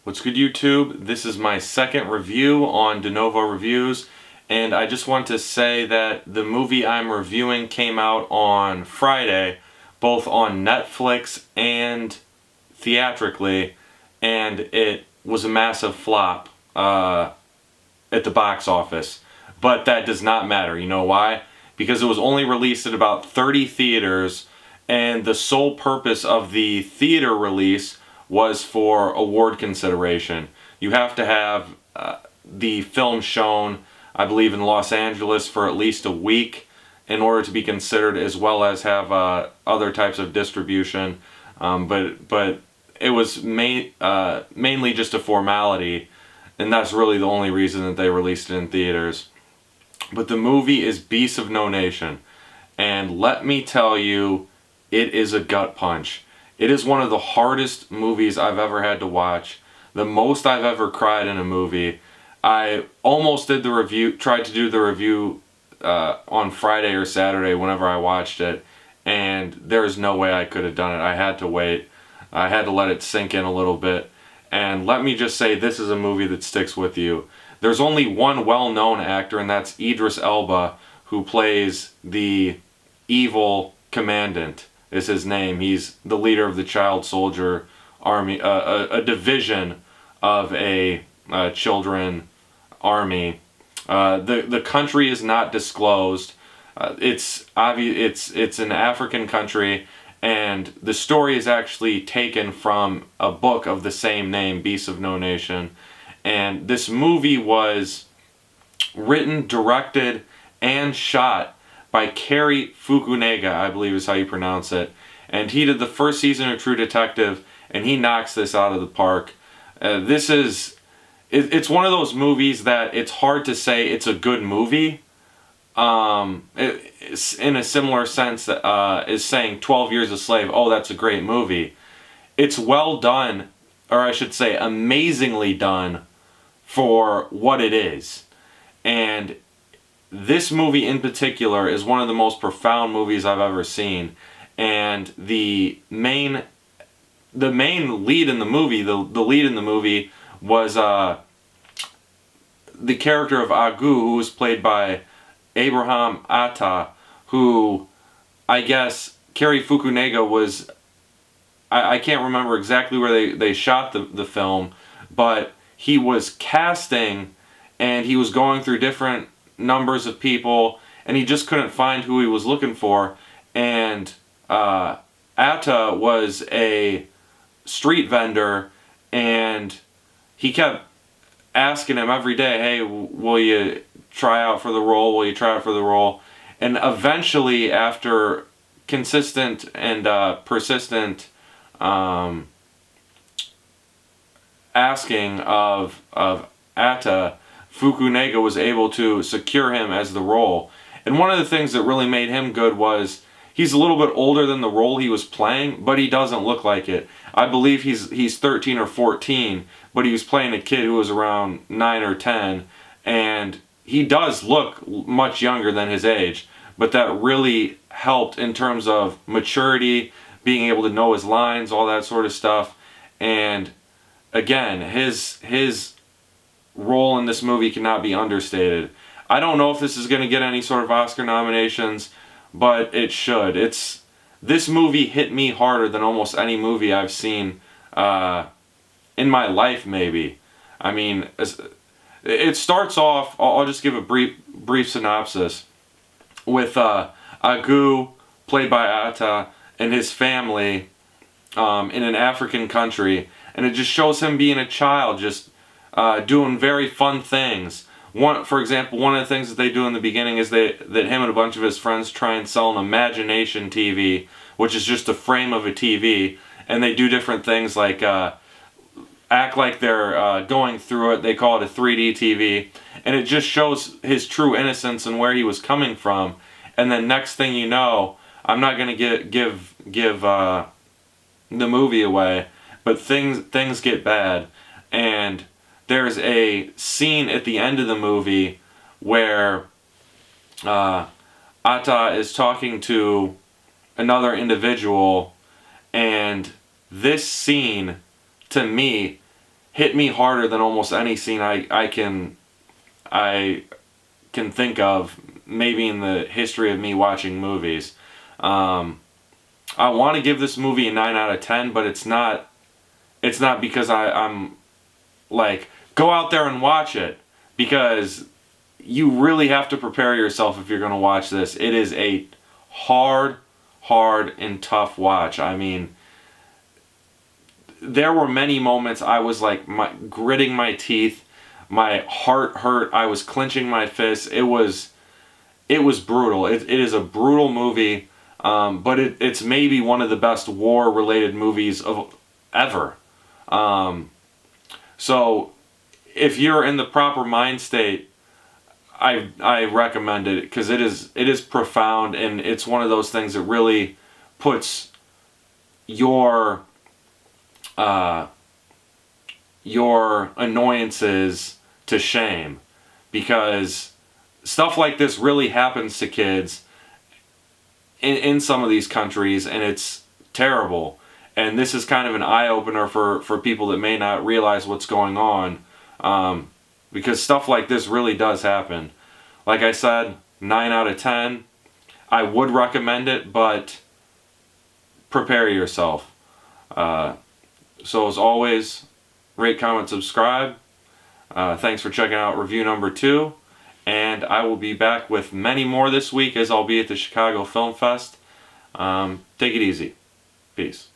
What's good, YouTube? This is my second review on De Novo Reviews, and I just want to say that the movie I'm reviewing came out on Friday, both on Netflix and theatrically, and it was a massive flop at the box office. But that does not matter. You know why? Because it was only released at about 30 theaters, and the sole purpose of the theater release was for award consideration. You have to have the film shown, I believe, in Los Angeles for at least a week in order to be considered, as well as have other types of distribution. But it was mainly just a formality, and that's really the only reason that they released it in theaters. But the movie is Beasts of No Nation, and let me tell you, it is a gut punch. It is one of the hardest movies I've ever had to watch. The most I've ever cried in a movie. I almost did the review, tried to do the review on Friday or Saturday whenever I watched it, and there's no way I could have done it. I had to wait. I had to let it sink in a little bit. And let me just say, this is a movie that sticks with you. There's only one well-known actor, and that's Idris Elba, who plays the evil commandant. Is his name. He's the leader of the Child Soldier Army, a division of a children army. The country is not disclosed. It's obvious. It's an African country, and the story is actually taken from a book of the same name, Beasts of No Nation. And this movie was written, directed, and shot by Cary Fukunaga, I believe is how you pronounce it. And he did the first season of True Detective, and he knocks this out of the park. It's one of those movies that it's hard to say it's a good movie. It's in a similar sense that is saying 12 Years a Slave, oh, that's a great movie. It's well done, or I should say amazingly done, for what it is. And this movie in particular is one of the most profound movies I've ever seen. And the main lead in the movie, the lead in the movie was the character of Agu, who was played by Abraham Atta, who I guess Cary Fukunaga was, I can't remember exactly where they shot the film, but he was casting, and he was going through different numbers of people, and he just couldn't find who he was looking for. And Atta was a street vendor, and he kept asking him every day, hey, will you try out for the role? Will you try out for the role? And eventually, after consistent and persistent asking of Atta, Fukunaga was able to secure him as the role. And one of the things that really made him good was he's a little bit older than the role he was playing, but he doesn't look like it. I believe he's 13 or 14, but he was playing a kid who was around 9 or 10, and he does look much younger than his age, but that really helped in terms of maturity, being able to know his lines, all that sort of stuff. And again, his role in this movie cannot be understated. I don't know if this is going to get any sort of Oscar nominations, but it should. This movie hit me harder than almost any movie I've seen in my life, maybe. I mean, it starts off, I'll just give a brief synopsis, with Agu, played by Atta, and his family in an African country, and it just shows him being a child, just doing very fun things. For example, one of the things that they do in the beginning is that him and a bunch of his friends try and sell an imagination TV, which is just a frame of a TV, and they do different things like act like they're going through it. They call it a 3D TV, and it just shows his true innocence and where he was coming from. And then next thing you know, I'm not going to give the movie away, but things get bad, and there's a scene at the end of the movie where Atta is talking to another individual, and this scene, to me, hit me harder than almost any scene I can think of, maybe in the history of me watching movies. I want to give this movie a 9 out of 10, but it's not because I'm like, go out there and watch it, because you really have to prepare yourself if you're going to watch this. It is a hard and tough watch. I mean, there were many moments I was like gritting my teeth, my heart hurt, I was clenching my fists. It was brutal. It is a brutal movie, but it's maybe one of the best war-related movies of ever. So if you're in the proper mind state, I recommend it, because it is profound, and it's one of those things that really puts your annoyances to shame, because stuff like this really happens to kids in some of these countries, and it's terrible. And this is kind of an eye-opener for people that may not realize what's going on, because stuff like this really does happen. Like I said, 9 out of 10. I would recommend it, but prepare yourself. So as always, rate, comment, subscribe. Thanks for checking out review number 2. And I will be back with many more this week, as I'll be at the Chicago Film Fest. Take it easy. Peace.